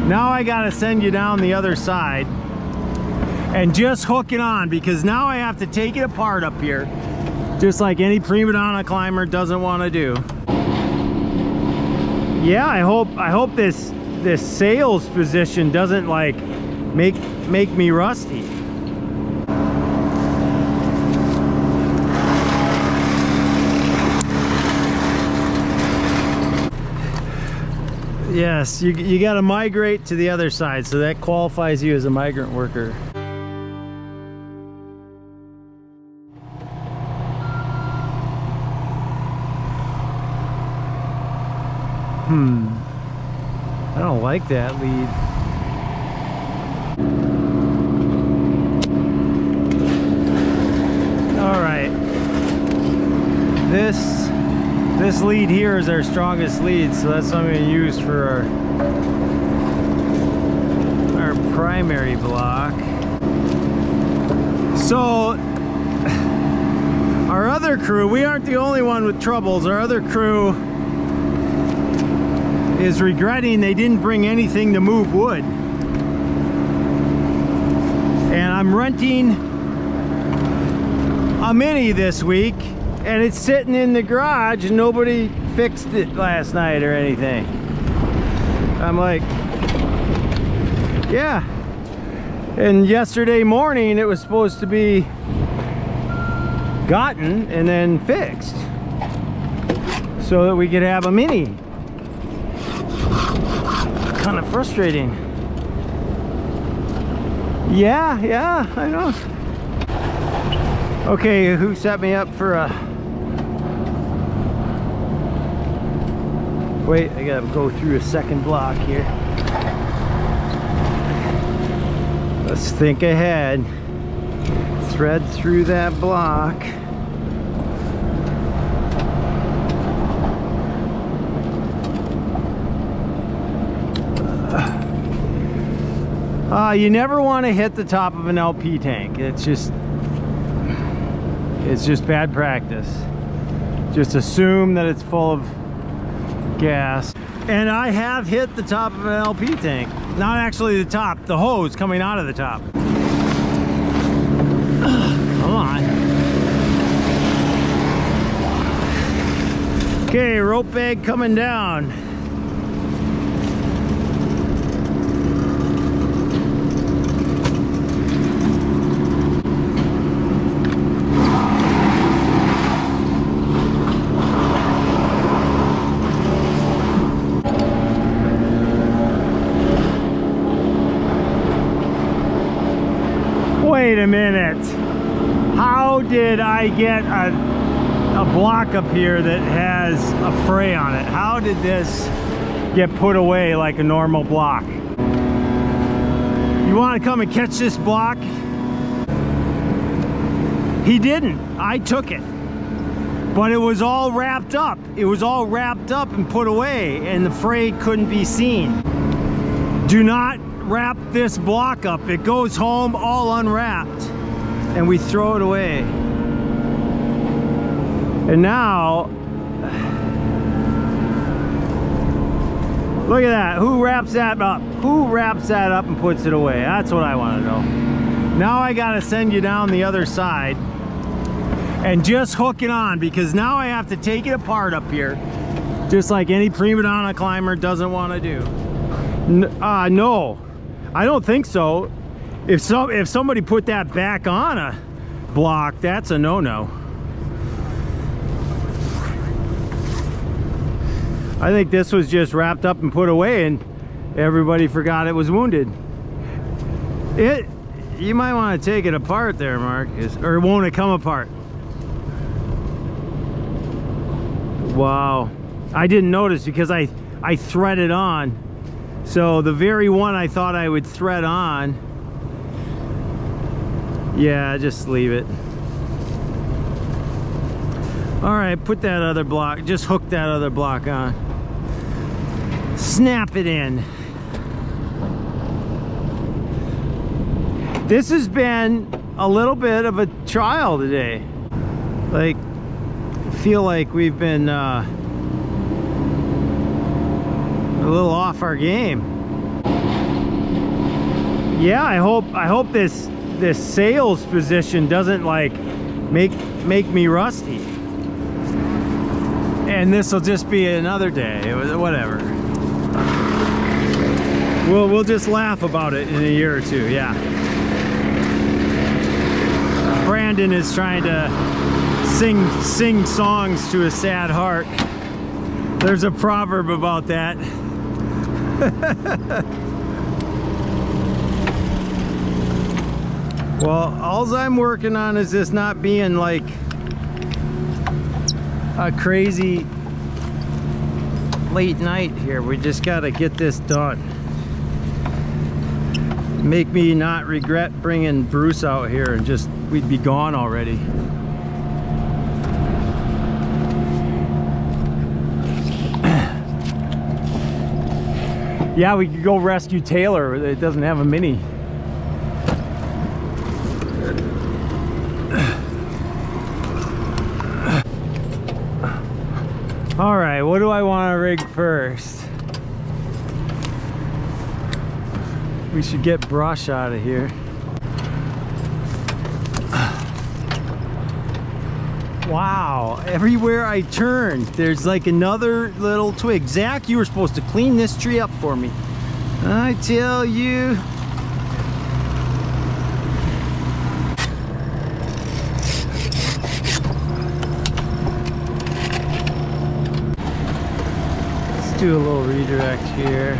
Now I gotta send you down the other side and just hook it on, because now I have to take it apart up here, just like any prima donna climber doesn't want to do. Yeah, I hope this sails position doesn't like make me rusty. Yes, you got to migrate to the other side, so that qualifies you as a migrant worker. I don't like that lead. All right, this lead here is our strongest lead, so that's what I'm going to use for our primary block. So our other crew, we aren't the only one with troubles. Our other crew is regretting they didn't bring anything to move wood. And I'm renting a Mini this week, and it's sitting in the garage and nobody fixed it last night or anything. I'm like, yeah. And yesterday morning it was supposed to be gotten and then fixed so that we could have a Mini. Kind of frustrating. Yeah, I know. Okay, who set me up for a... Wait, I gotta go through a second block here. Let's think ahead. Thread through that block. You never want to hit the top of an LP tank. It's just bad practice. Just assume that it's full of gas. And I have hit the top of an LP tank. Not actually the top, the hose coming out of the top. Come on. Okay, rope bag coming down. Wait a minute. How did I get a block up here that has a fray on it? How did this get put away like a normal block? You want to come and catch this block? He didn't. I took it. But it was all wrapped up. It was all wrapped up and put away, and the fray couldn't be seen. Do not wrap this block up. It goes home all unwrapped and we throw it away. And now look at that. Who wraps that up? Who wraps that up and puts it away? That's what I want to know. Now I gotta send you down the other side and just hook it on, because now I have to take it apart up here, just like any prima donna climber doesn't want to do. No, I don't think so. If somebody put that back on a block, that's a no-no. I think this was just wrapped up and put away and everybody forgot it was wounded. You might want to take it apart there, Mark, or won't it come apart? Wow, I didn't notice because I threaded on. So the very one I thought I would thread on, yeah, just leave it. All right, put that other block, just hook that other block on. Snap it in. This has been a little bit of a trial today. Like, I feel like we've been a little off our game. Yeah, I hope this sails position doesn't like make me rusty. And this will just be another day, whatever. We'll just laugh about it in a year or two. Yeah. Brandon is trying to sing songs to a sad heart. There's a proverb about that. Well, all I'm working on is this not being like a crazy late night here. We just got to get this done. Make me not regret bringing Bruce out here and just we'd be gone already. Yeah, we could go rescue Taylor. It doesn't have a Mini. All right, what do I want to rig first? We should get brush out of here. Wow, everywhere I turn, there's like another little twig. Zach, you were supposed to clean this tree up for me. I tell you. Let's do a little redirect here.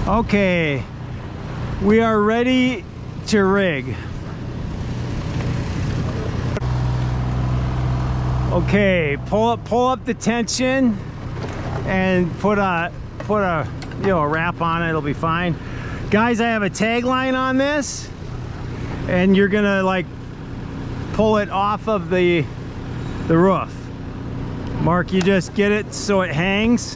Okay, we are ready to rig. Okay, pull up the tension and put a a wrap on it. It'll be fine, guys. I have a tagline on this, and you're gonna like pull it off of the roof. Mark, you just get it so it hangs.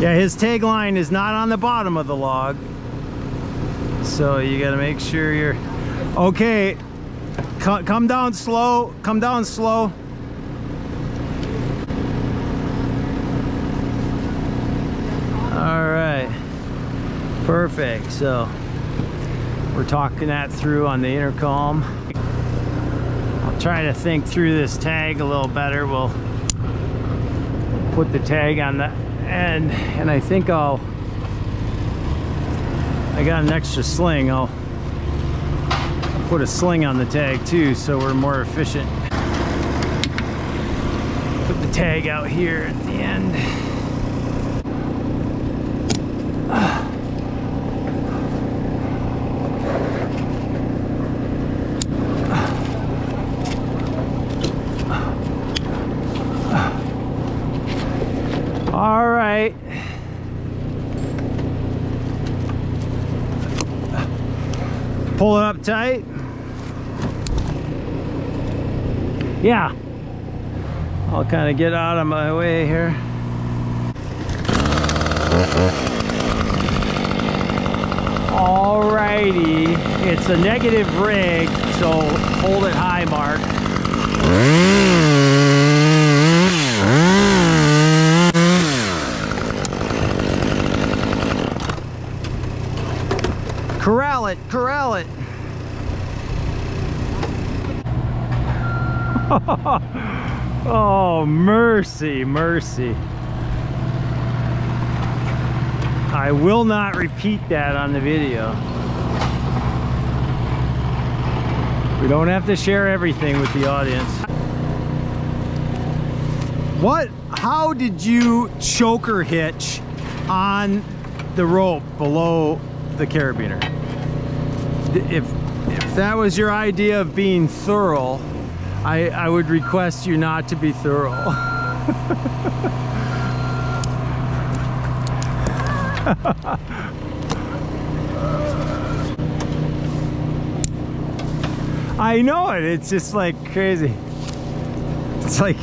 Yeah, his tagline is not on the bottom of the log, so you got to make sure you're okay. Come down slow. Come down slow. All right, perfect. So we're talking that through on the intercom. I'll try to think through this tag a little better. We'll put the tag on the end, and I think I got an extra sling. I'll put a sling on the tag too, so we're more efficient. Put the tag out here at the end. All right. Pull it up tight. Yeah. I'll kind of get out of my way here. Alrighty. It's a negative rig, so hold it high, Mark. Corral it, corral it. Oh, mercy, mercy. I will not repeat that on the video. We don't have to share everything with the audience. How did you choker hitch on the rope below the carabiner? If that was your idea of being thorough, I would request you not to be thorough. I know it. It's just like crazy. It's like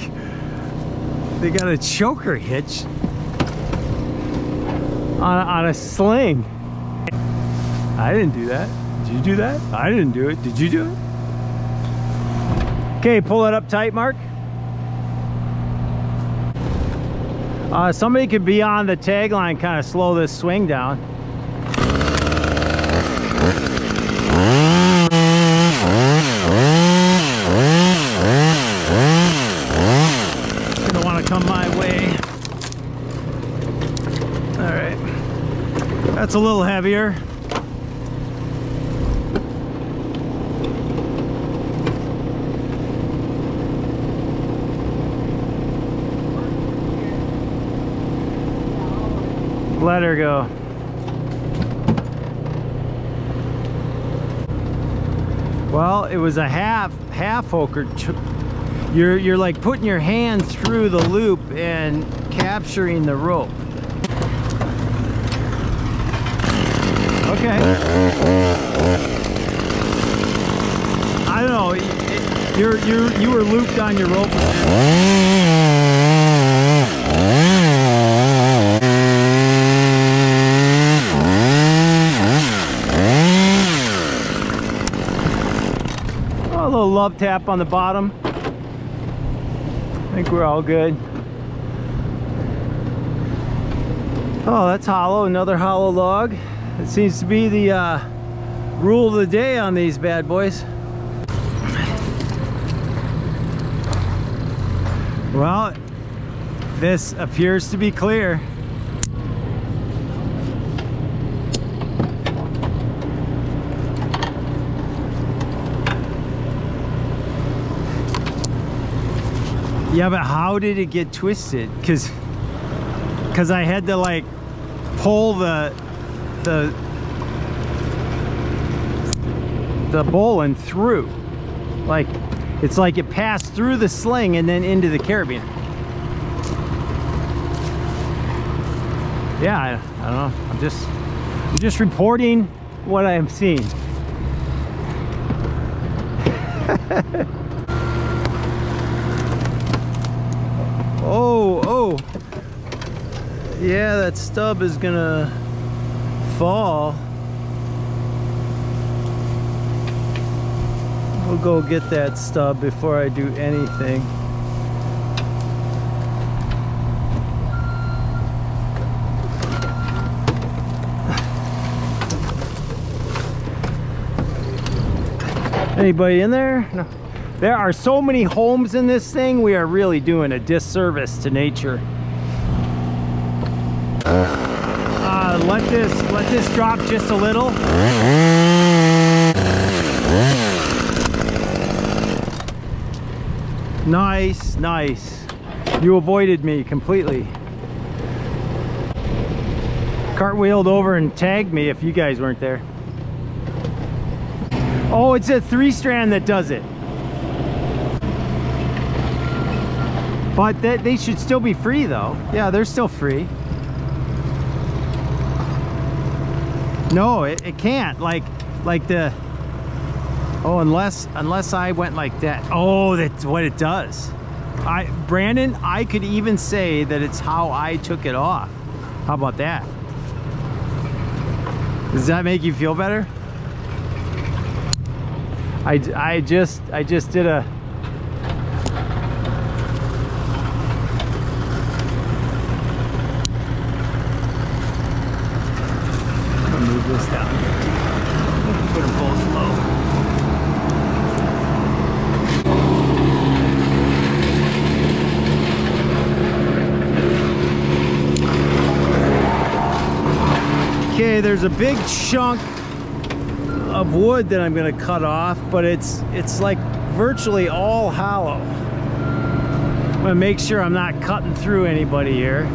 they got a choker hitch on a sling. I didn't do that. Did you do that? I didn't do it. Did you do it? Okay, pull it up tight, Mark. Somebody could be on the tag line, kind of slow this swing down. Gonna want to come my way. All right, that's a little heavier. Let her go. Well, it was a half hooker. You're like putting your hand through the loop and capturing the rope. Okay. I don't know. You were looped on your rope. A little love tap on the bottom. I think we're all good. Oh, that's hollow, another hollow log. It seems to be the rule of the day on these bad boys. Well, this appears to be clear. Yeah, but how did it get twisted? Because I had to like pull the bowline through. Like it's like it passed through the sling and then into the carabiner. Yeah, I don't know. I'm just reporting what I am seeing. Oh, yeah, that stub is gonna fall. We'll go get that stub before I do anything. Anybody in there? No. There are so many homes in this thing, we are really doing a disservice to nature. Let this drop just a little. Nice, nice. You avoided me completely. Cartwheeled over and tagged me if you guys weren't there. Oh, it's a 3-strand that does it. But they should still be free though. Yeah, they're still free. No, it can't. Like the... Oh, unless I went like that. Oh, that's what it does. Brandon, I could even say that it's how I took it off. How about that? Does that make you feel better? I just did a... Move this down. Put them both low. Okay, there's a big chunk of wood that I'm going to cut off, but it's like virtually all hollow. I'm going to make sure I'm not cutting through anybody here.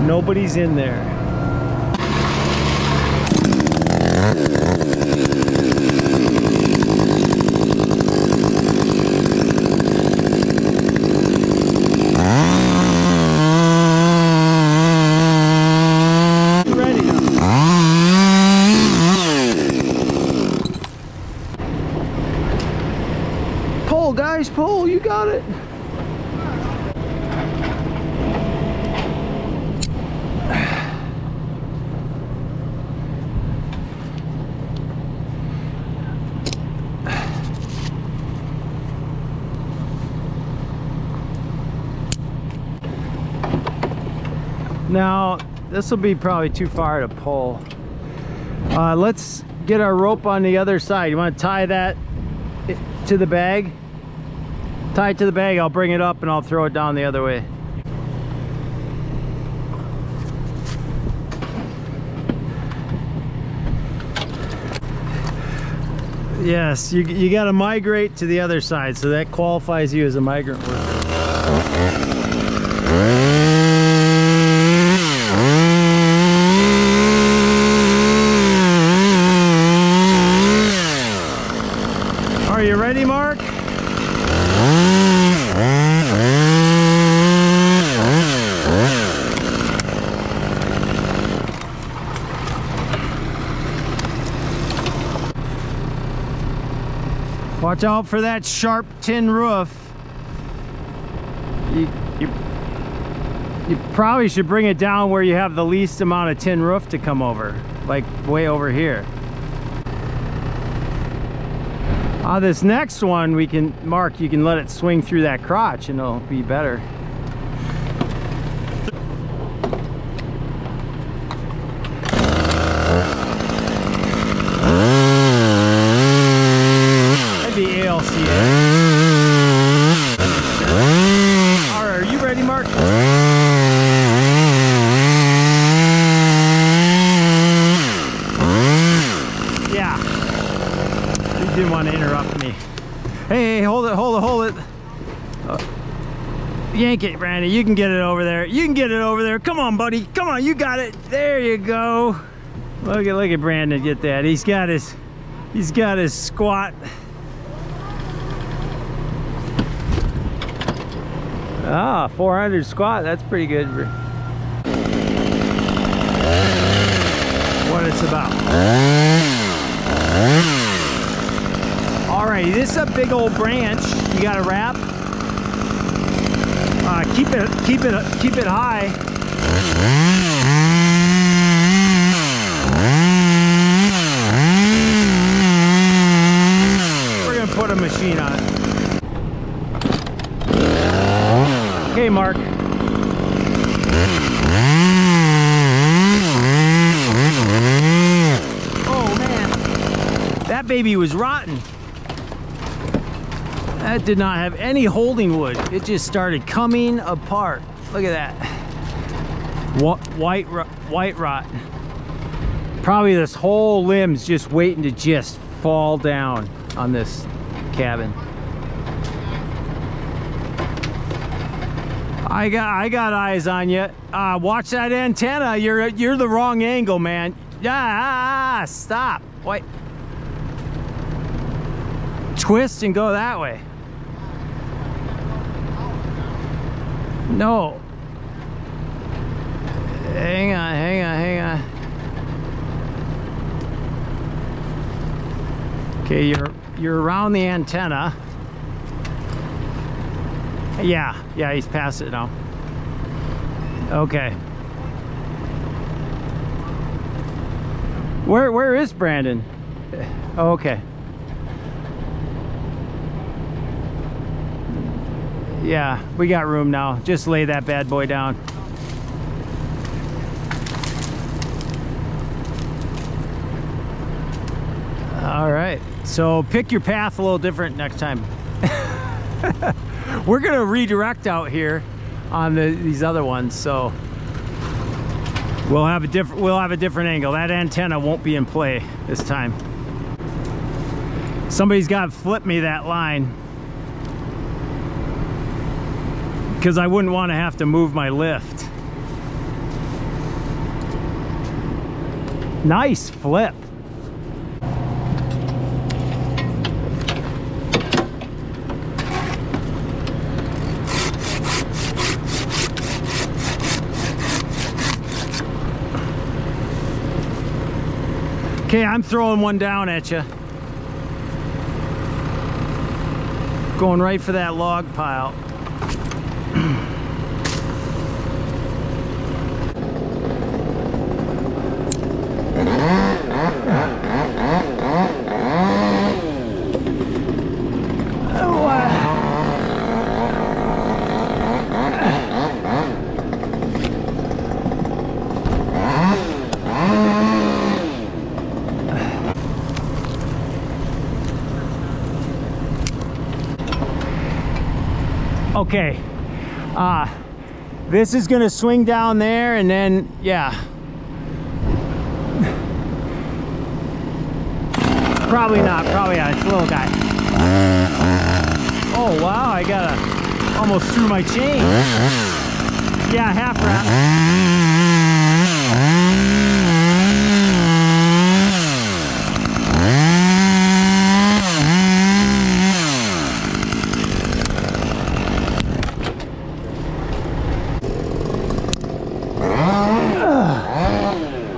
Nobody's in there. it. Now, this will be probably too far to pull. Let's get our rope on the other side. You want to tie that to the bag? Tie it to the bag, I'll bring it up and I'll throw it down the other way. Yes, you got to migrate to the other side, so that qualifies you as a migrant worker. Are you ready, Mark? Watch out for that sharp tin roof. You probably should bring it down where you have the least amount of tin roof to come over, like way over here. This next one, we can, Mark, you can let it swing through that crotch and it'll be better. That'd be ALCA. All right, are you ready, Mark? Yeah. You didn't want to interrupt me. Hey, hold it, hold it, hold it. Yank it, Randy. You can get it over there. You can get it over there. Come on, buddy. Come on, you got it. There you go. Look at Brandon get that. He's got his squat. Ah, 400 squat. That's pretty good. What it's about. Alrighty, this is a big old branch. You got to wrap. Keep it high. We're gonna put a machine on it. Okay, Mark. Oh man, that baby was rotten. That did not have any holding wood. It just started coming apart. Look at that. White rot. Probably this whole limb's just waiting to just fall down on this cabin. I got eyes on you. Watch that antenna. You're the wrong angle, man. Yeah, stop. Wait. Twist and go that way. No. Hang on. Okay, you're around the antenna. Yeah, he's past it now. Okay. Where is Brandon? Oh, okay. Yeah, we got room now. Just lay that bad boy down. All right, so pick your path a little different next time. We're gonna redirect out here on these other ones, so we'll have a different angle. That antenna won't be in play this time. Somebody's got to flip me that line, because I wouldn't want to have to move my lift. Nice flip. Okay, I'm throwing one down at you. Going right for that log pile. Okay, this is gonna swing down there, and then yeah, probably not, it's a little guy. Oh wow, I gotta almost threw my chain. Yeah, half wrap.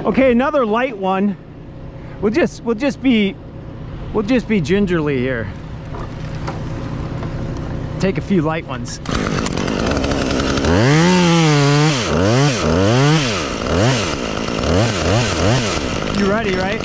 Okay, another light one. We'll just be gingerly here. Take a few light ones. You ready, right?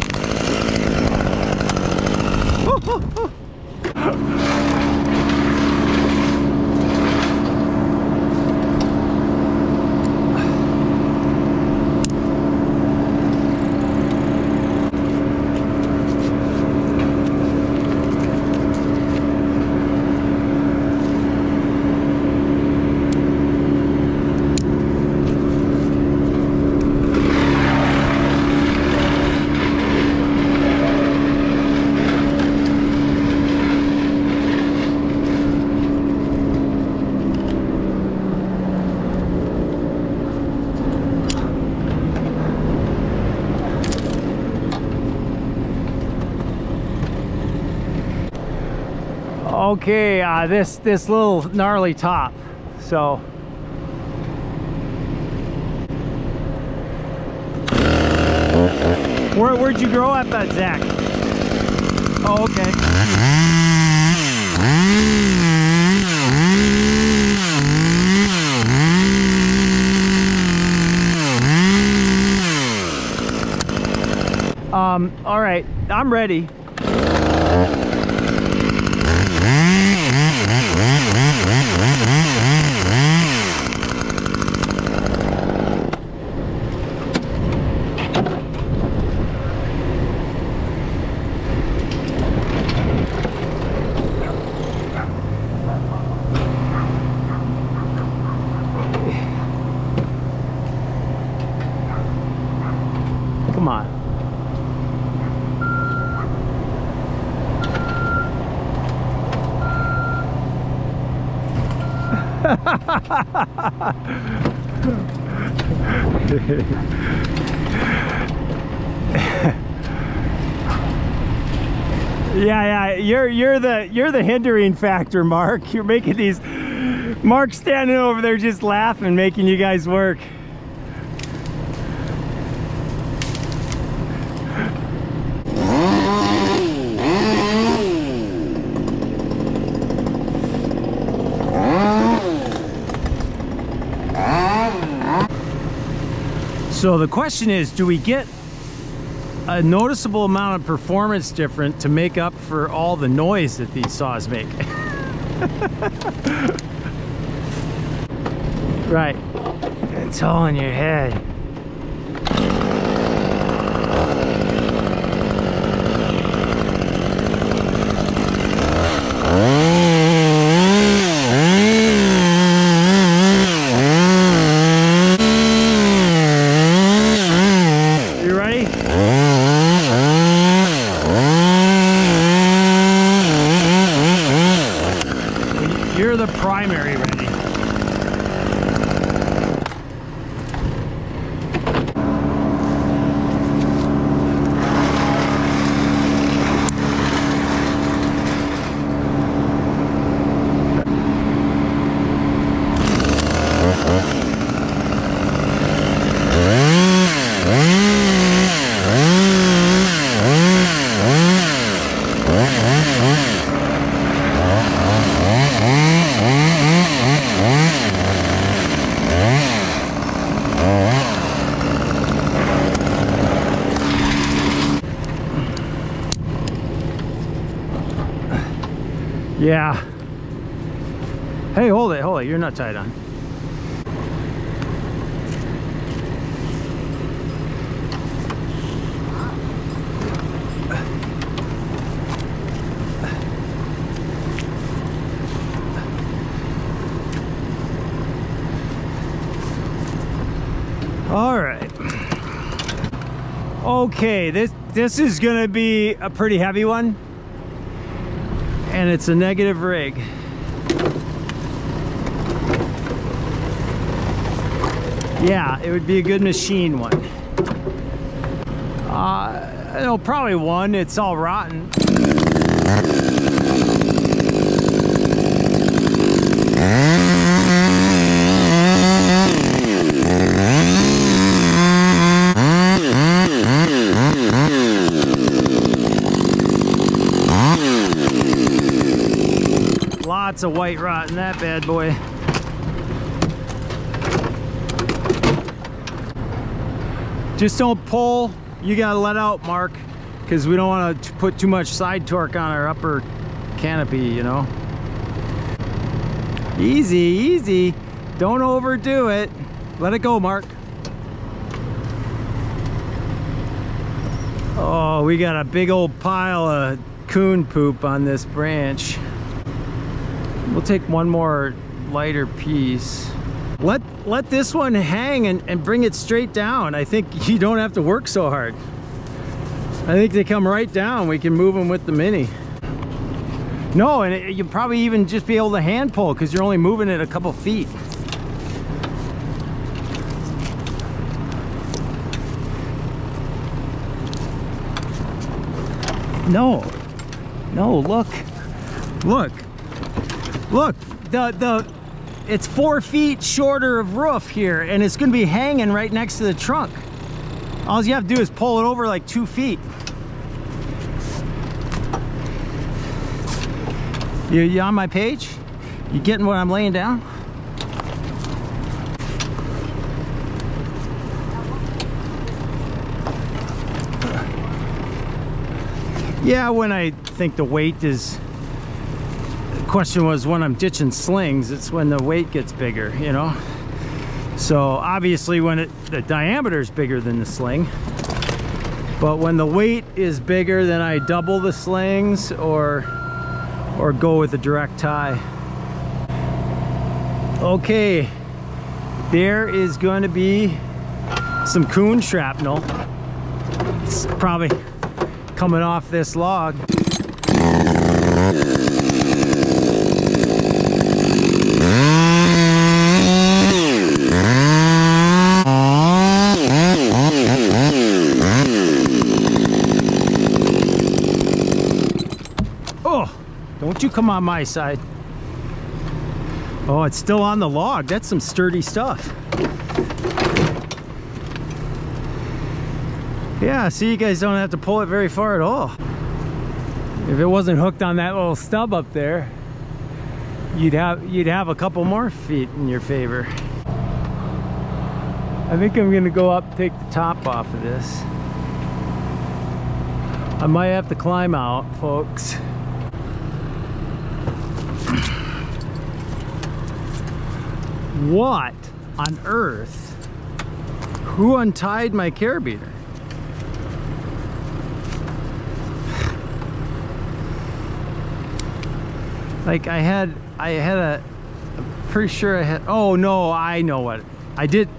Okay, this little gnarly top. So where'd you grow up at, Zach? Oh, okay. All right, I'm ready. Come on. Yeah, you're the hindering factor, Mark. You're making these. Mark's standing over there just laughing, making you guys work. So the question is, do we get a noticeable amount of performance difference to make up for all the noise that these saws make? Right, it's all in your head. You're the primary ready. Yeah. Hey, hold it, you're not tied on. All right. Okay, this is gonna be a pretty heavy one, and it's a negative rig. Yeah, it would be a good machine one. No, probably one. It's all rotten. Lots of white rot in that bad boy. Just don't pull. You gotta let out, Mark, because we don't want to put too much side torque on our upper canopy, you know. Easy, easy. Don't overdo it. Let it go, Mark. Oh, we got a big old pile of coon poop on this branch. We'll take one more lighter piece. Let this one hang and bring it straight down. I think you don't have to work so hard. I think they come right down. We can move them with the Mini. No, and you'll probably even just be able to hand pull because you're only moving it a couple feet. No, look, it's 4 feet shorter of roof here, and it's going to be hanging right next to the trunk. All you have to do is pull it over like 2 feet. You on my page? You getting what I'm laying down? Yeah, when I think the weight is... The question was when I'm ditching slings, it's when the weight gets bigger, you know? So obviously when the diameter is bigger than the sling, but when the weight is bigger, then I double the slings or go with a direct tie. Okay, there is going to be some coon shrapnel. It's probably coming off this log. Don't you come on my side. Oh, it's still on the log. That's some sturdy stuff. Yeah, see, you guys don't have to pull it very far at all. If it wasn't hooked on that little stub up there, you'd have a couple more feet in your favor. I think I'm gonna go up, take the top off of this. I might have to climb out, folks. What on earth? Who untied my carabiner? Like I'm pretty sure I had, oh no, I know what I did.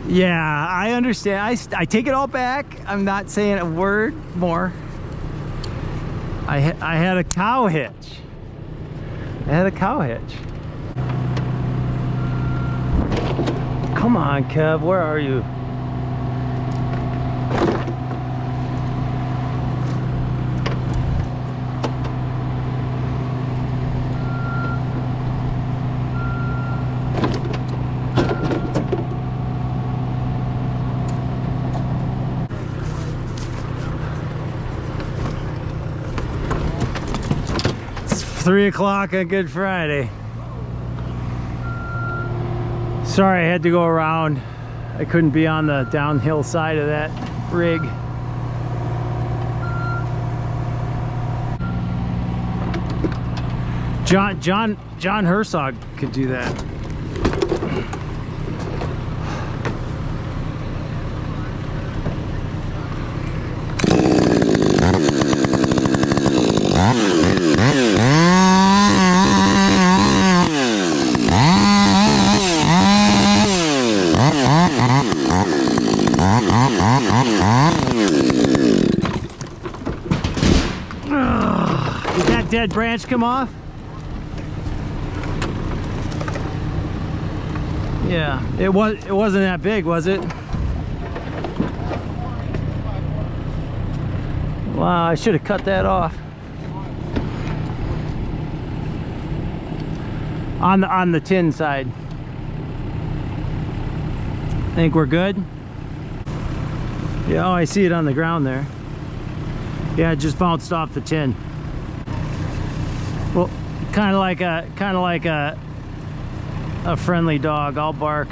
Yeah, I understand. I take it all back. I'm not saying a word more. I had a cow hitch. I had a cow hitch. Come on, Kev, where are you? It's 3 o'clock on Good Friday. Sorry, I had to go around. I couldn't be on the downhill side of that rig. John Herzog could do that. Did that dead branch come off? Yeah, it wasn't that big, was it? Wow, I should have cut that off. On the tin side. Think we're good? Yeah, oh, I see it on the ground there. Yeah, it just bounced off the tin. Well, kind of like a friendly dog. I'll bark.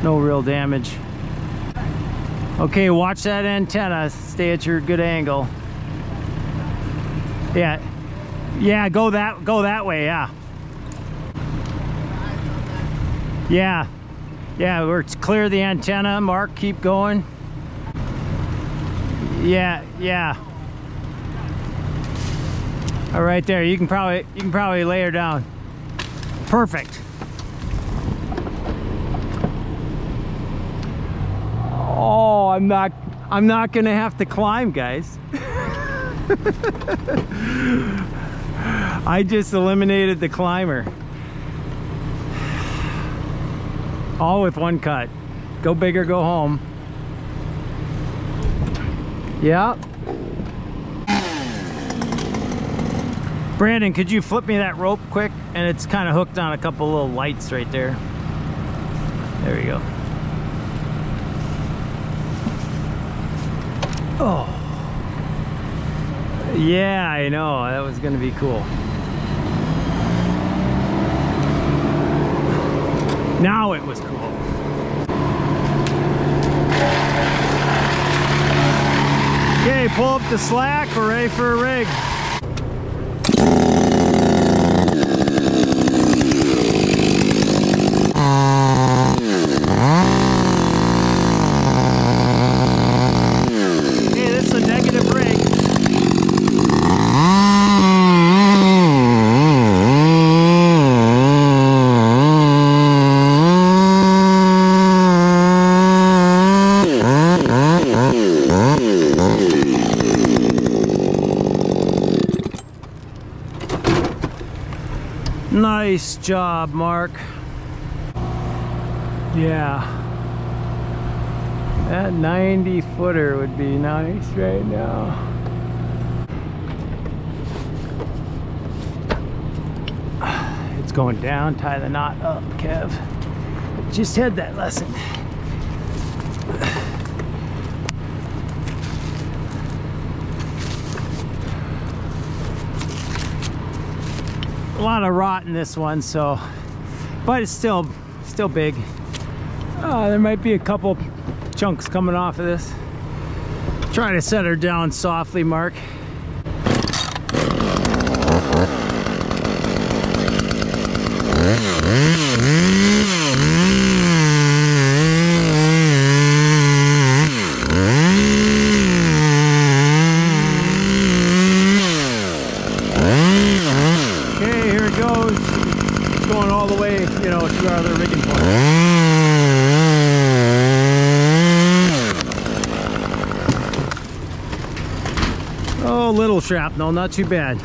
No real damage. Okay, watch that antenna. Stay at your good angle. Yeah, go that way. Yeah, we're clear the antenna. Mark, keep going. Yeah. All right, there. You can probably lay her down. Perfect. Oh, I'm not gonna have to climb, guys. I just eliminated the climber. All with one cut. Go big or go home. Yeah. Brandon, could you flip me that rope quick? And it's kind of hooked on a couple little lights right there. There we go. Oh. Yeah, I know. That was going to be cool. Now it was cool. Okay, pull up the slack. We're ready for a rig. Nice job, Mark. Yeah. That 90 footer would be nice right now. It's going down. Tie the knot up, Kev. Just had that lesson. A lot of rot in this one, so, but it's still big. There might be a couple chunks coming off of this. Try to set her down softly, Mark. Oh, little shrapnel, not too bad.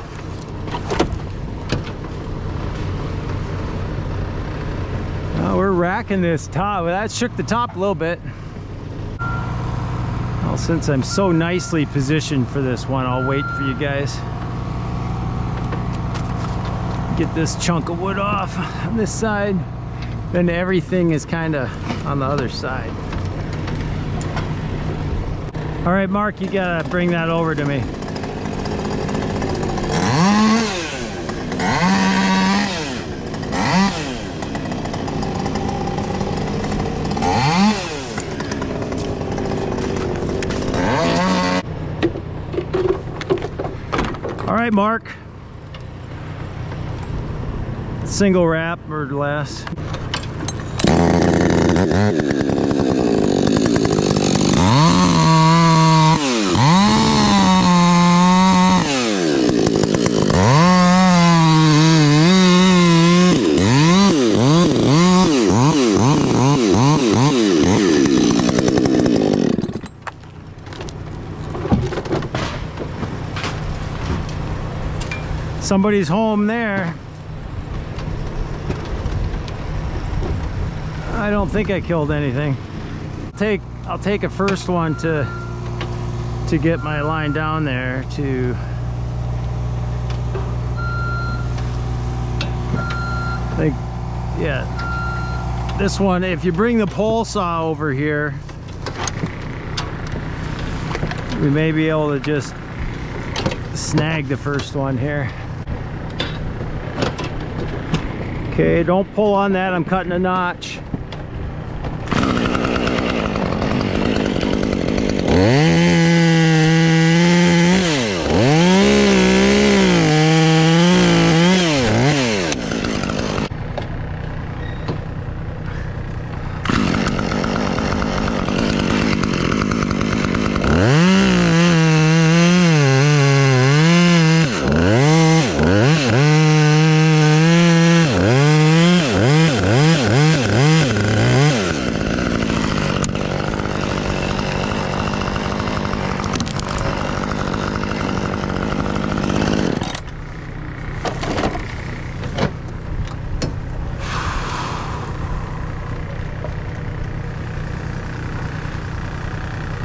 Oh, we're racking this top. Well, that shook the top a little bit. Well, since I'm so nicely positioned for this one, I'll wait for you guys. Get this chunk of wood off on this side. Then everything is kind of on the other side. All right, Mark, you gotta bring that over to me. All right, Mark. single wrap or less. Somebody's home there. I don't think I killed anything. I'll take a first one to get my line down there to yeah, this one, if you bring the pole saw over here, we may be able to just snag the first one here. Okay, don't pull on that, I'm cutting a notch.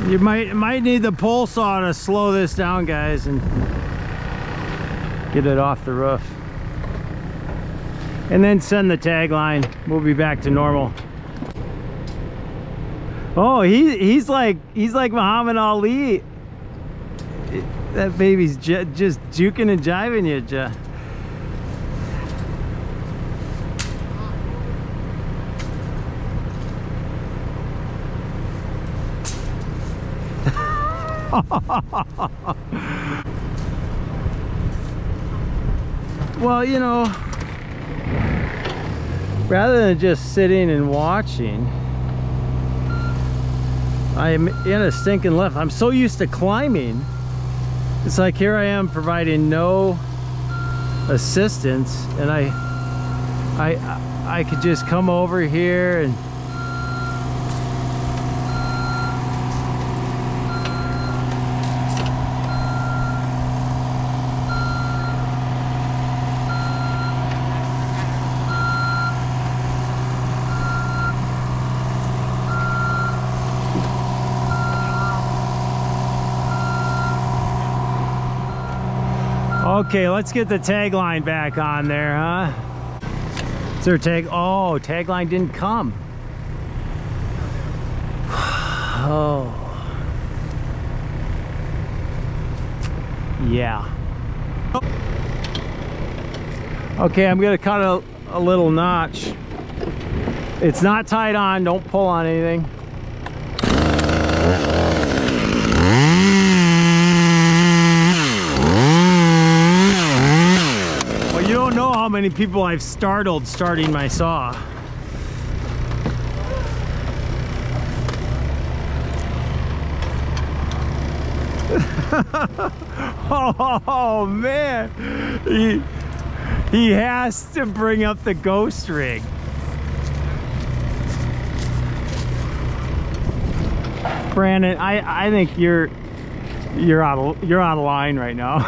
You might need the pole saw to slow this down, guys, and get it off the roof. And then send the tagline. We'll be back to normal. Oh, he's like Muhammad Ali. That baby's just juking and jiving you, Jeff. Well, you know, rather than just sitting and watching, I'm in a stinking lift. I'm so used to climbing. It's like here I am providing no assistance, and I could just come over here and okay, let's get the tagline back on there, huh? Is there a tag? Oh, tagline didn't come. Oh. Yeah. Okay, I'm gonna cut a little notch. It's not tied on, don't pull on anything. You don't know how many people I've startled starting my saw. Oh man, he has to bring up the ghost rig. Brandon, I think you're out of line right now.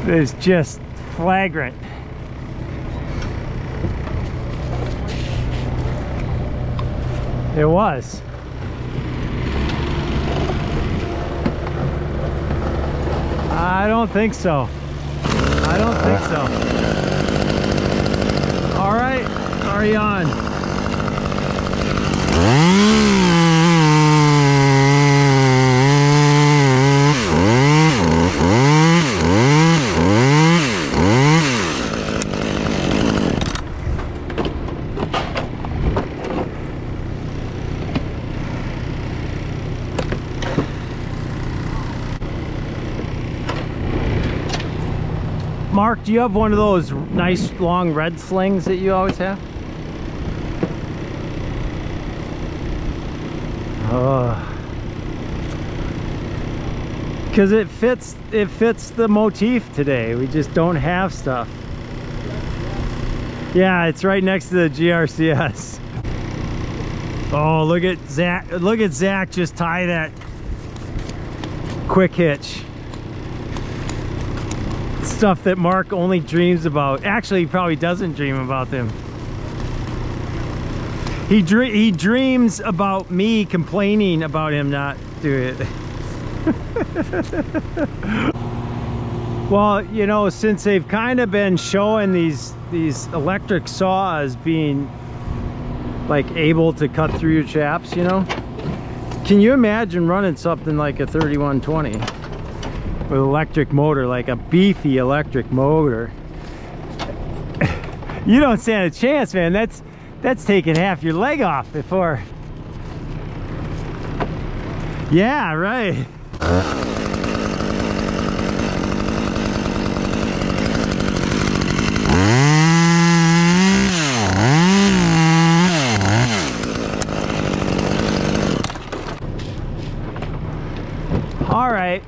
It's just flagrant. It was. I don't think so. I don't think so. All right, are you on? Mark, do you have one of those nice long red slings that you always have? Because it fits the motif today. We just don't have stuff. Yeah, it's right next to the GRCS. Oh, look at Zach just tie that quick hitch. Stuff that Mark only dreams about. Actually, he probably doesn't dream about them. He dreams about me complaining about him not doing it. Well, you know, since they've kind of been showing these electric saws being like able to cut through your chaps, you know, can you imagine running something like a 3120 with electric motor, like a beefy electric motor? You don't stand a chance, man. That's taking half your leg off before. Yeah, right. All right.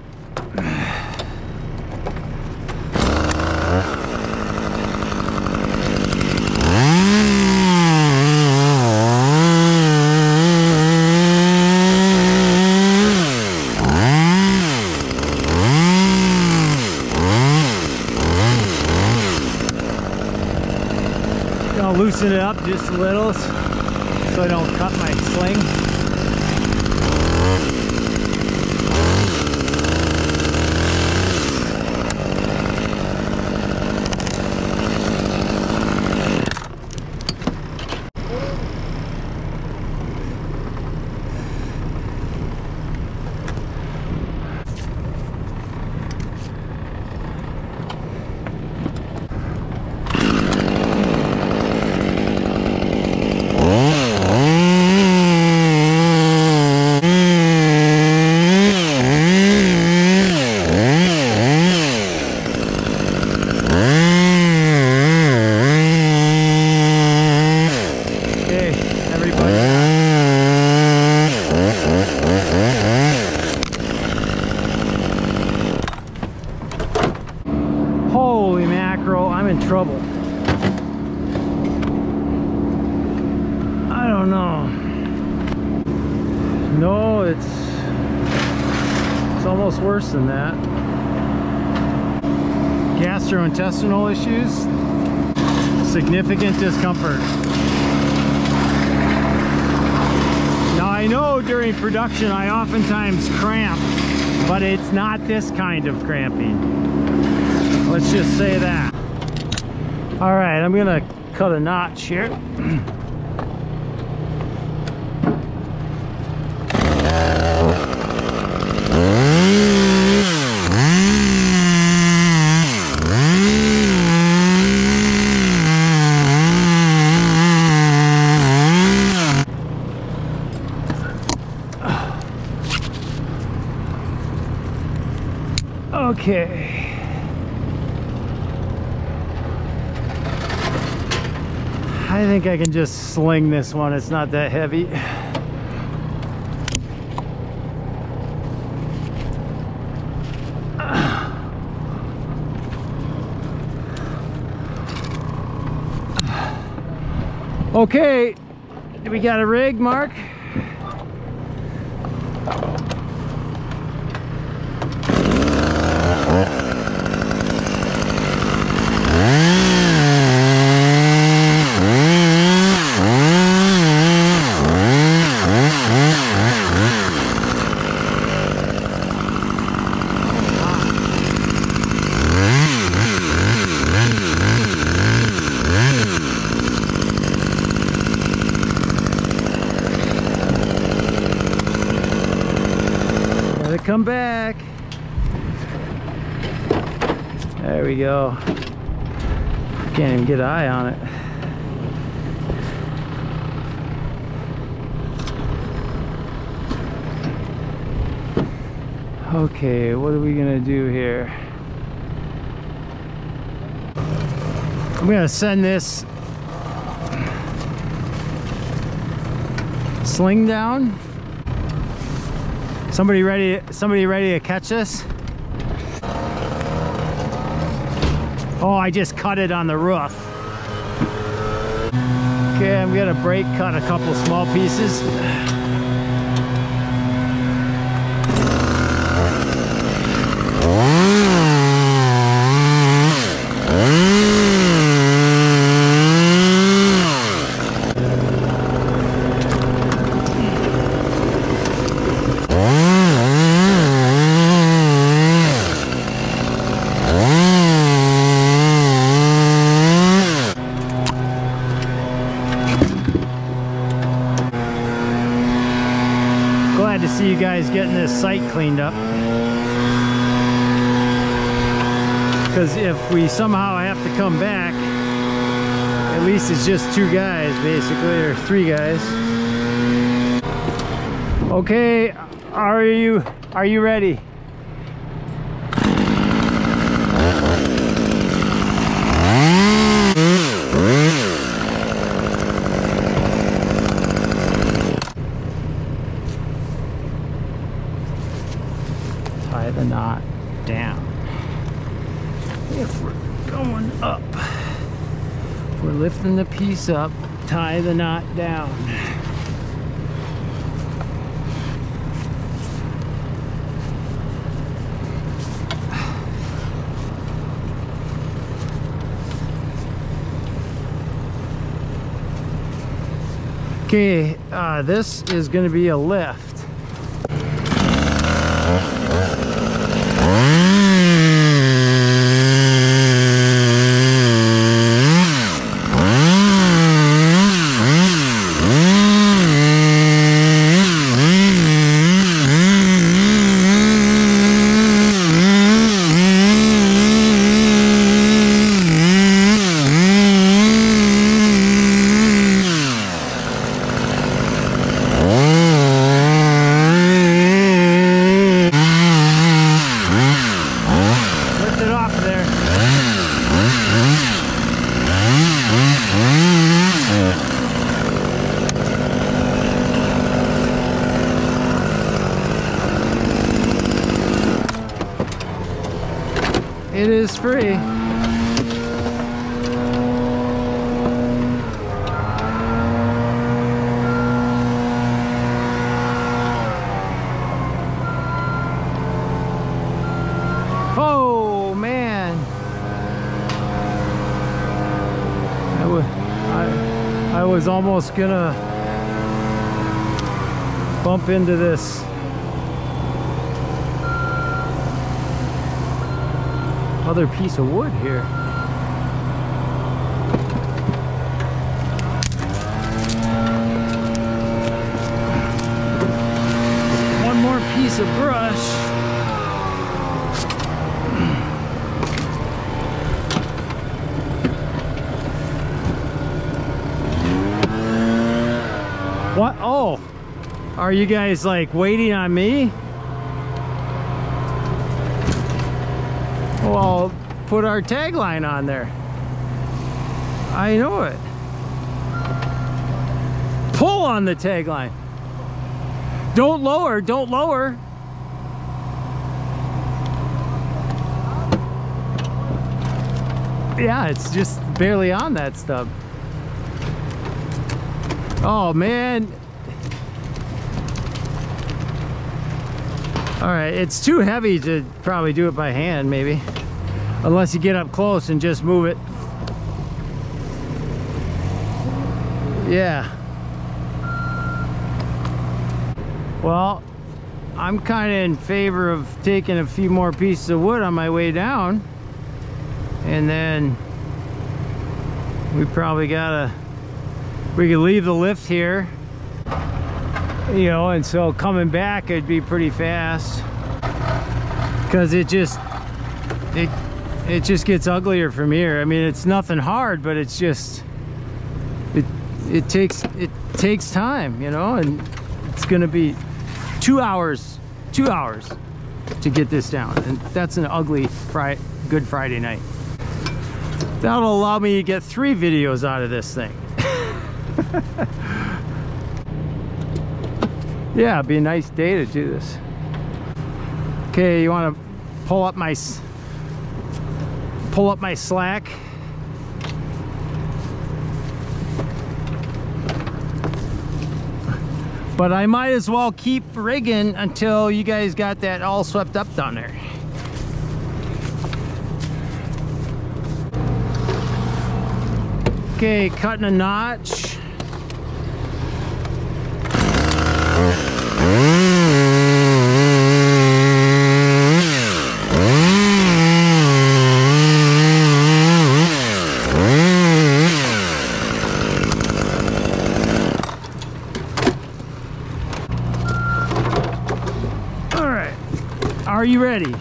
I'll loosen it up just a little so I don't cut my sling. Holy mackerel, I'm in trouble. I don't know. No, it's almost worse than that. Gastrointestinal issues, significant discomfort. Now I know during production I oftentimes cramp, but it's not this kind of cramping. Let's just say that. All right, I'm gonna cut a notch here. Okay. I think I can just sling this one. It's not that heavy. Okay, we got a rig, Mark? Come back. There we go. Can't even get an eye on it. Okay, what are we gonna do here? I'm gonna send this sling down. Somebody ready to catch this? Oh, I just cut it on the roof. Okay, I'm gonna brake cut a couple small pieces. Glad to see you guys getting this site cleaned up. Because if we somehow have to come back, at least it's just 2 guys basically, or 3 guys. Okay, are you ready? Tie the knot down. If we're going up, if we're lifting the piece up, tie the knot down. Okay, this is going to be a lift. It is free. Oh man, I was almost gonna bump into this other piece of wood here. One more piece of brush. What? Oh, are you guys like waiting on me? Well, put our tagline on there. I know it. Pull on the tagline. Don't lower, don't lower. Yeah, it's just barely on that stub. Oh man. All right, it's too heavy to probably do it by hand maybe. Unless you get up close and just move it. Yeah. Well, I'm kind of in favor of taking a few more pieces of wood on my way down. And then we probably we could leave the lift here. You know, and so coming back it'd be pretty fast. Because it just gets uglier from here. I mean, it's nothing hard, but it's just it takes time, you know, and it's gonna be 2 hours to get this down, and that's an ugly Good Friday night. That'll allow me to get 3 videos out of this thing. Yeah, it'd be a nice day to do this. Okay, you want to pull up my slack. But I might as well keep rigging until you guys got that all swept up down there. Okay, cutting a notch. All right, are you ready?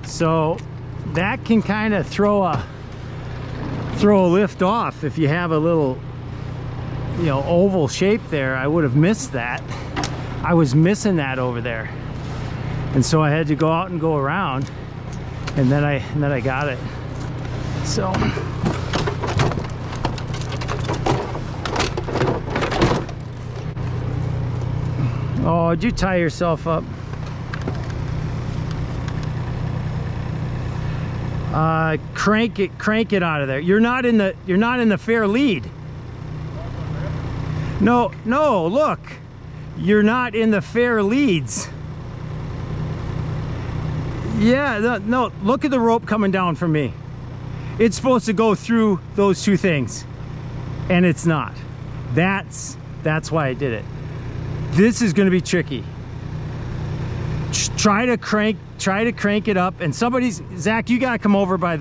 So that can kind of throw a lift off if you have a little, you know, oval shape there. I would have missed that. I was missing that over there, and so I had to go out and go around, and then I got it. So oh, did you tie yourself up? Crank it out of there. You're not in the fair lead. No, look. You're not in the fair leads. Yeah, no, look at the rope coming down from me. It's supposed to go through those 2 things, and it's not. That's why I did it. This is going to be tricky. Try to crank it up, and Zach, you gotta come over by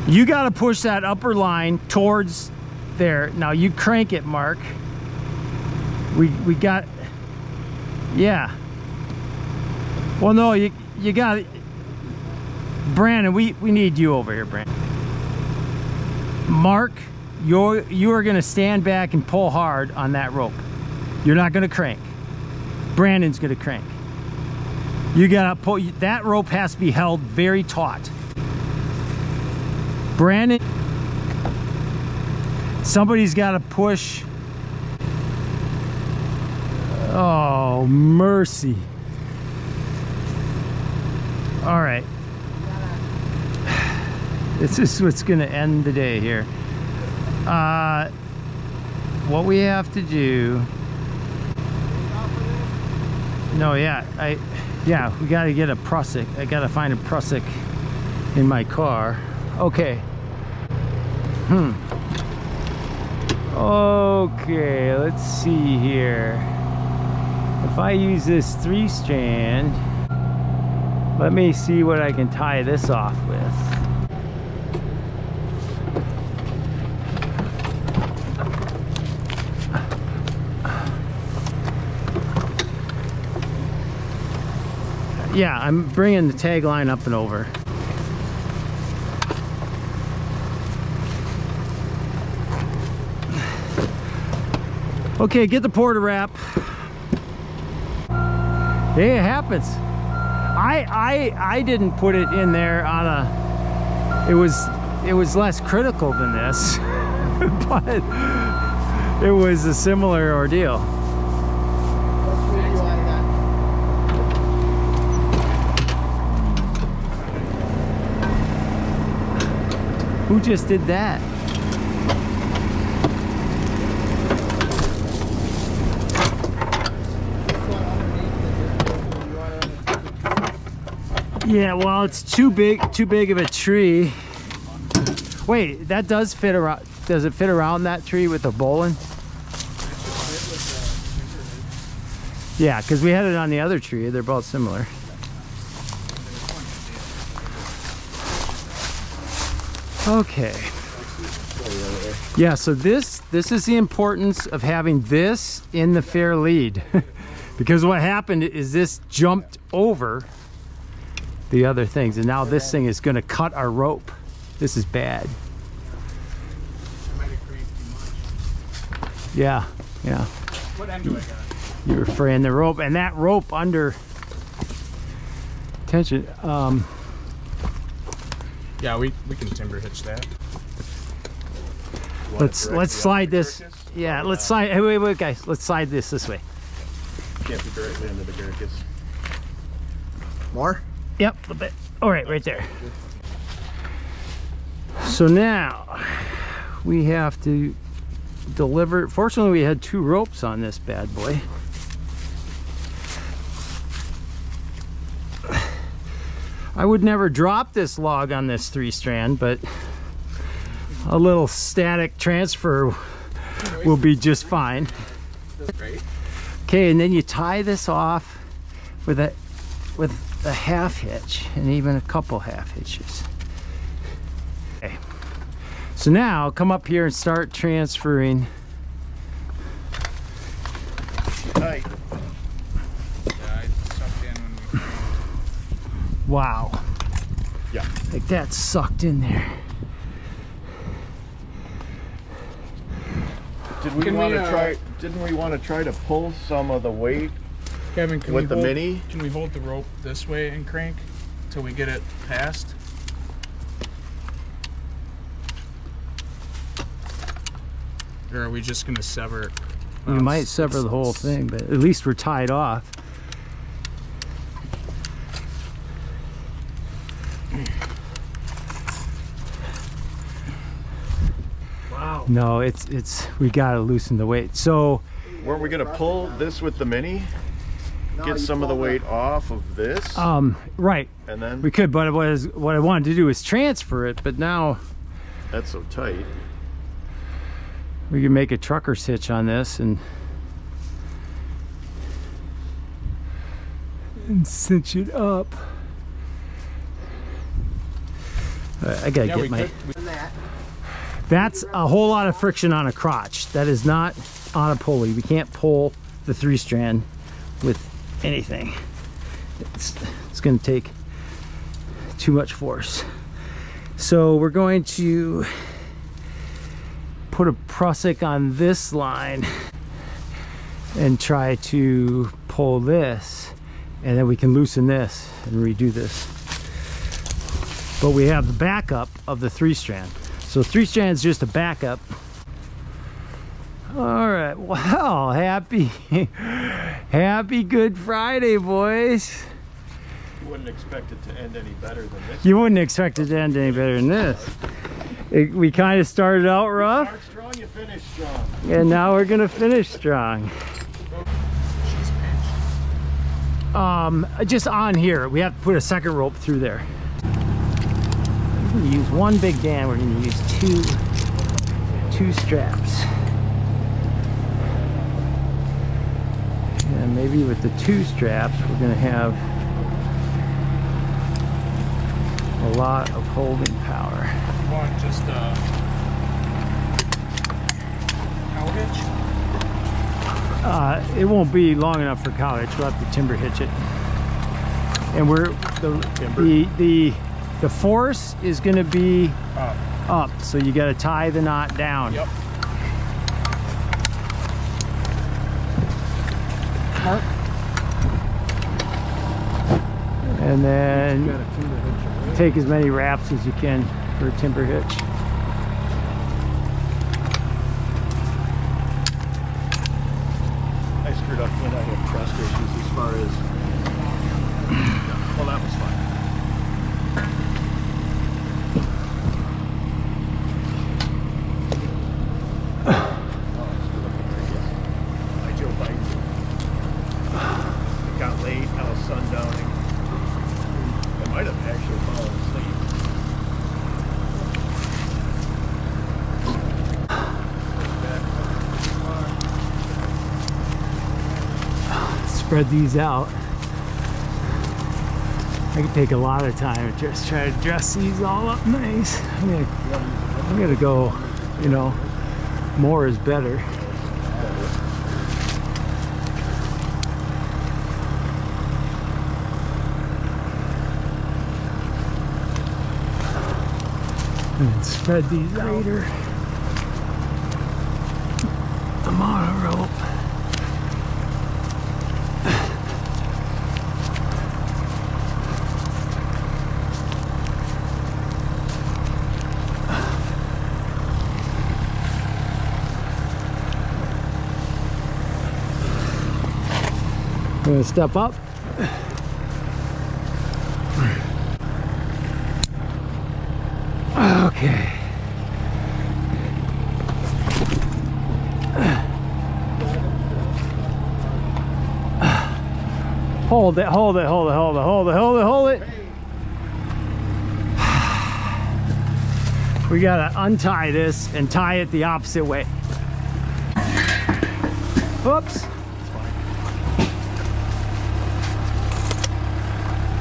you gotta push that upper line towards there. Now you crank it, Mark. We got, yeah. Well, no, you got, Brandon, we need you over here, Brandon. Mark, you are gonna stand back and pull hard on that rope. You're not gonna crank. Brandon's gonna crank. You gotta pull, that rope has to be held very taut. Brandon, somebody's gotta push. Oh, mercy. All right. This is what's gonna end the day here. What we have to do. No, yeah, we gotta get a Prusik. I gotta find a Prusik in my car. Okay. Okay, let's see here. If I use this 3-strand, let me see what I can tie this off with. Yeah, I'm bringing the tag line up and over. Okay, get the Porta wrap. Hey, it happens. I didn't put it in there on a, it was less critical than this, but it was a similar ordeal. Who just did that? Yeah, well, it's too big of a tree. Wait, that does fit around. Does it fit around that tree with the bowline? Yeah, because we had it on the other tree. They're both similar. Okay. Yeah, so this is the importance of having this in the fair lead. Because what happened is this jumped over the other things, and now this thing is going to cut our rope. This is bad. Yeah, yeah. What end do I got? You were fraying the rope, and that rope under tension. Yeah, we can timber hitch that. Let's slide this. Yeah, let's slide. Hey, wait, guys. Let's slide this way. Can't be directly under the Gericus. More? Yep, a little bit. All right, right there. So now we have to deliver. Fortunately, we had 2 ropes on this bad boy. I would never drop this log on this 3-strand, but a little static transfer will be just fine. Okay, and then you tie this off with a half hitch, and even a couple half hitches. Okay, so now come up here and start transferring. Tight. Yeah, I sucked in when we... Wow. Yeah. Like that sucked in there. Didn't we want to try to pull some of the weight Kevin, can with we the hold, mini? Can we hold the rope this way and crank till we get it past? Or are we just gonna sever it? We might sever the whole thing, but at least we're tied off. Wow. No, we gotta loosen the weight. So Weren't we gonna pull this with the mini? Get some of the weight off of this? right, And then we could, but what I wanted to do is transfer it, but now that's so tight. we can make a trucker's hitch on this and cinch it up. I gotta get my... That's a whole lot of friction on a crotch. That is not on a pulley. We can't pull the 3-strand with anything. It's going to take too much force. So we're going to put a prusik on this line and try to pull this, and then we can loosen this and redo this. But we have the backup of the 3-strand. So 3-strand is just a backup. All right, well, happy Good Friday, boys. You wouldn't expect it to end any better than this. You wouldn't expect it to end any better than this. We kind of started out rough. Start strong, you finish strong. And now we're gonna finish strong. Just on here, we have to put a second rope through there. We're gonna use one big dam. We're gonna use two straps. And maybe with the 2 straps, we're gonna have a lot of holding power. You want just a cow hitch? It won't be long enough for cow hitch. We'll have to timber hitch it. And the force is going to be up, so you got to tie the knot down. Yep. And then take as many wraps as you can for a timber hitch. I screwed up when I had trust issues as far as... Well, that was fine. I Joe Biden. It got late, I was sundowning. I might have actually fallen asleep. spread these out. I could take a lot of time and just try to dress these all up nice. I'm gonna go, you know, more is better. And spread these later. The mono rope. I'm gonna step up. Okay. Hold it, hold it, hold it, hold it, hold it, hold it, hold it. We gotta untie this and tie it the opposite way. Whoops.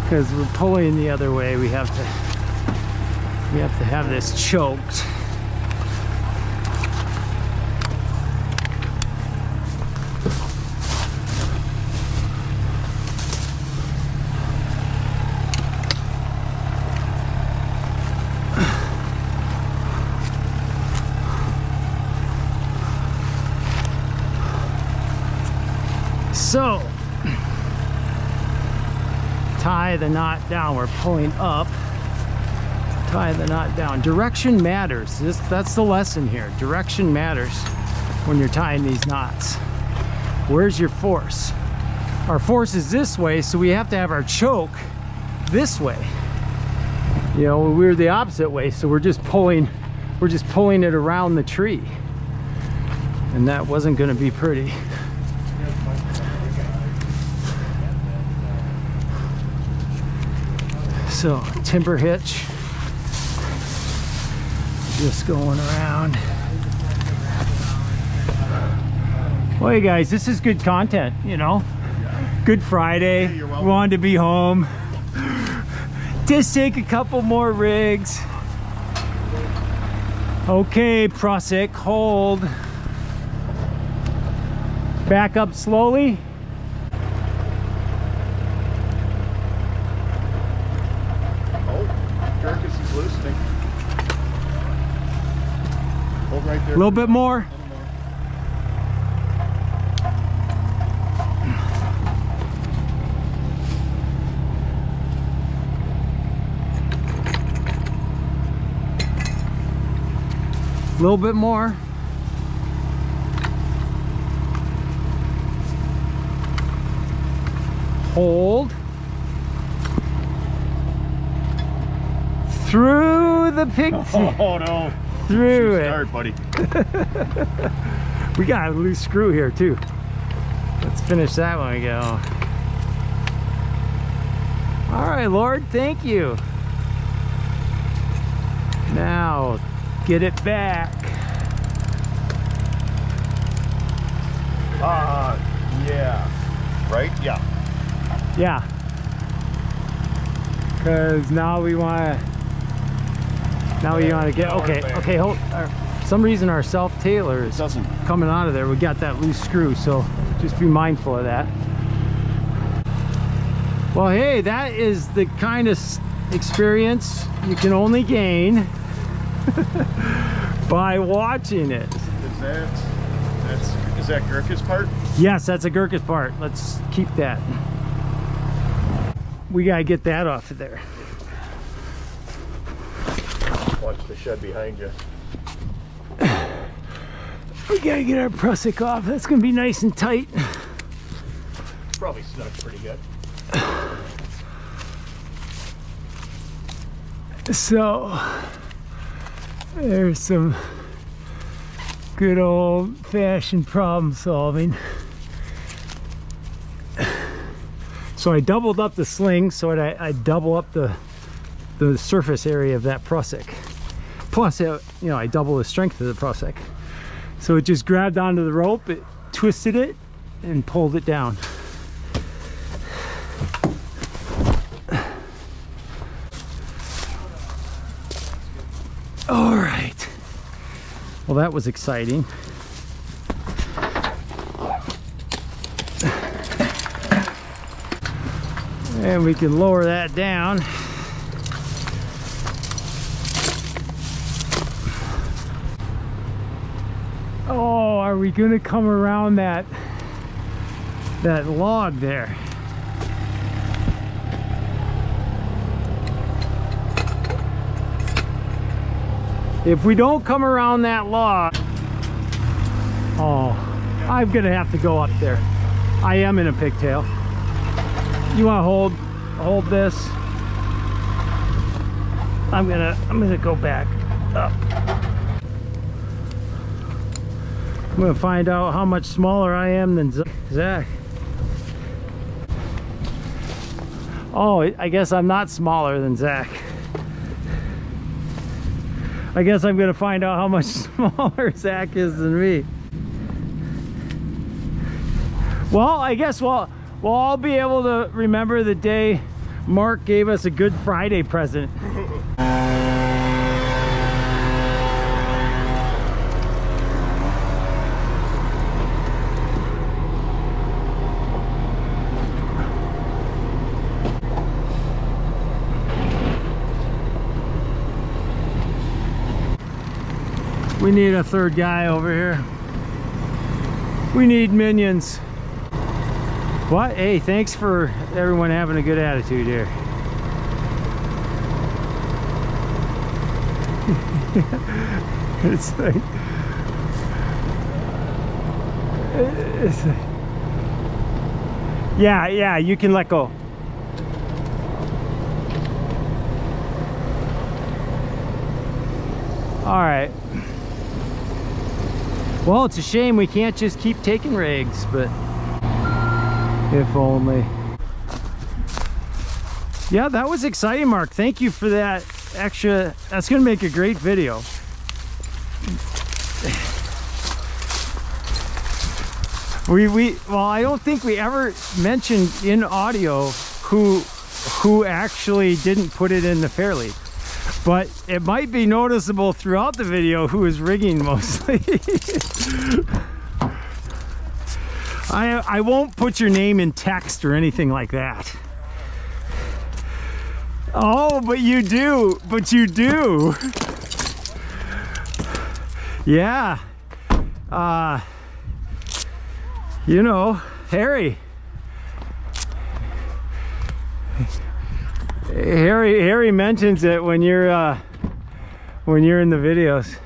Because we're pulling the other way, we have to have this choked. So, tie the knot down. We're pulling up. Tie the knot down. Direction matters. That's the lesson here. Direction matters when you're tying these knots. Where's your force? Our force is this way, so we have to have our choke this way. You know, we're the opposite way, so we're just pulling it around the tree. And that wasn't going to be pretty. So, timber hitch. Just going around. Well, hey guys, this is good content, you know. Good Friday. We wanted to be home. Just take a couple more rigs. Okay, Prusik, hold. Back up slowly. Loosening. Hold right there. A little bit more. A little bit more. Hold. Through the pixie. Oh no. Through it. Start, buddy. We got a loose screw here too. Let's finish that one we go. All right, Lord, thank you. Now, get it back. Yeah. Right? Yeah. Yeah. Because now we want to get, okay, hold. For some reason our self-tailer is coming out of there. We got that loose screw, so just be mindful of that. Well, hey, that is the kind of experience you can only gain by watching it. Is that Gurkha's part? Yes, that's a Gurkha's part. Let's keep that. We gotta get that off of there. Watch the shed behind you. We gotta get our Prusik off. That's gonna be nice and tight. Probably snuck pretty good. So there's some good old-fashioned problem solving. So I doubled up the sling so I double up the surface area of that Prusik. Plus, you know, I double the strength of the Prusik. So it just grabbed onto the rope, it twisted it, and pulled it down. All right. Well, that was exciting. And we can lower that down. Oh, are we gonna come around that log there? If we don't come around that log, oh, I'm gonna have to go up there. I am in a pigtail. You want to hold this? I'm gonna go back up. I'm gonna find out how much smaller I am than Zach. Oh, I guess I'm not smaller than Zach. I guess I'm gonna find out how much smaller Zach is than me. Well, I guess we'll all be able to remember the day Mark gave us a Good Friday present. We need a third guy over here. We need minions. What? Hey, thanks for everyone having a good attitude here. It's like, yeah, you can let go. All right. Well, it's a shame we can't just keep taking rigs, but if only. Yeah, that was exciting, Mark. Thank you for that extra. That's gonna make a great video. Well, I don't think we ever mentioned in audio who actually didn't put it in the Fairlead, but it might be noticeable throughout the video who is rigging mostly. I won't put your name in text or anything like that. Oh, but you do. But you do. Yeah. You know, Harry. Harry mentions it when you're in the videos.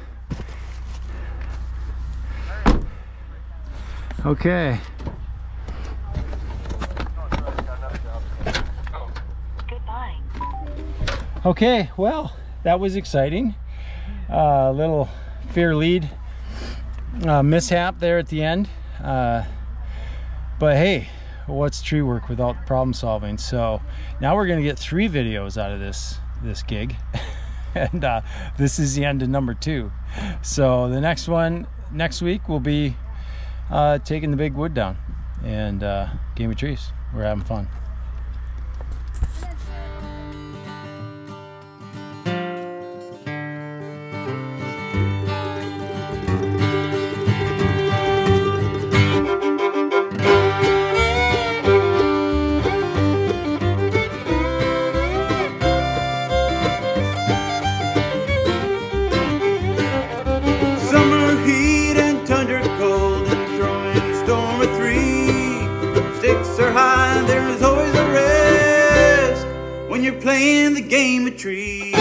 Okay. Goodbye. Okay, well, that was exciting. Little Fairlead mishap there at the end. But hey, what's tree work without problem solving? So now we're gonna get 3 videos out of this gig. And this is the end of number 2. So the next one next week will be taking the big wood down and game of trees. We're having fun. Playing the game of trees.